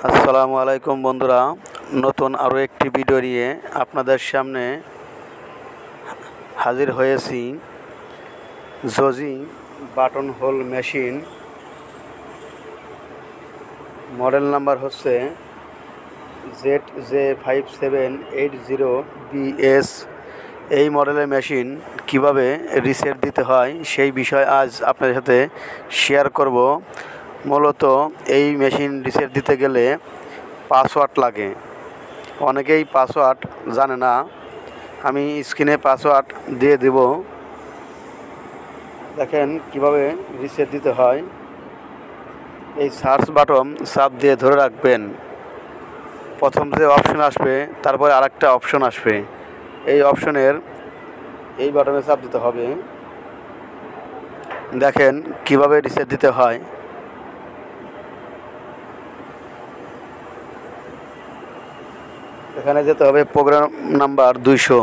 আসসালামু আলাইকুম বন্ধুরা, নতুন আরও একটি ভিডিও নিয়ে আপনাদের সামনে হাজির হয়েছি। Zoji button hole machine, model number হচ্ছে ZJ5780BS। এই মডেলের মেশিন কিভাবে রিসেট দিতে হয় সেই বিষয় আজ আপনাদের সাথে শেয়ার করব। মূলত এই মেশিন রিসেট দিতে গেলে পাসওয়ার্ড লাগে। অনেকেই পাসওয়ার্ড জানে না, আমি স্ক্রিনে পাসওয়ার্ড দিয়ে দেব। দেখেন কিভাবে রিসেট দিতে হয়। এই সার্চ বাটন চাপ দিয়ে ধরে রাখবেন। প্রথম যে অপশন আসবে তারপরে আরেকটা অপশন আসবে, এই অপশনের এই বাটনে চাপ দিতে হবে। দেখেন কিভাবে রিসেট দিতে হয়। এখানে যেতে হবে প্রোগ্রাম নাম্বার 200।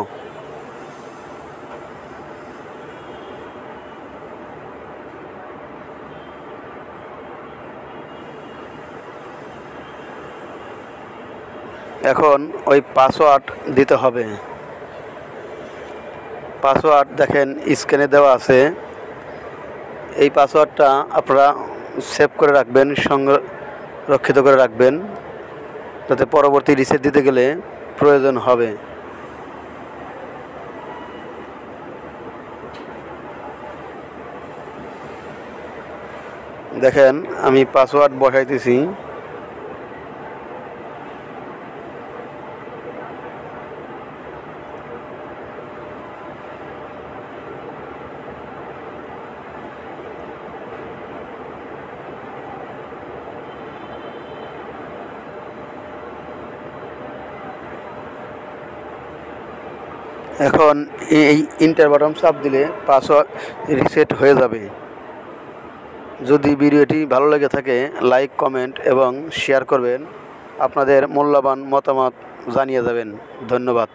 এখন ওই পাসওয়ার্ড দিতে হবে। পাসওয়ার্ড দেখেন স্ক্রিনে দেওয়া আছে। এই পাসওয়ার্ডটা আপনারা সেভ করে রাখবেন, সংরক্ষিত করে রাখবেন, যাতে পরবর্তী রিসেট দিতে গেলে প্রয়োজন হবে। দেখেন আমি পাসওয়ার্ড বসাইতেছি। এখন এই ইন্টার বাটন চাপ দিলে পাসওয়ার্ড রিসেট হয়ে যাবে। যদি ভিডিওটি ভালো লেগে থাকে লাইক, কমেন্ট এবং শেয়ার করবেন। আপনাদের মূল্যবান মতামত জানিয়ে যাবেন। ধন্যবাদ।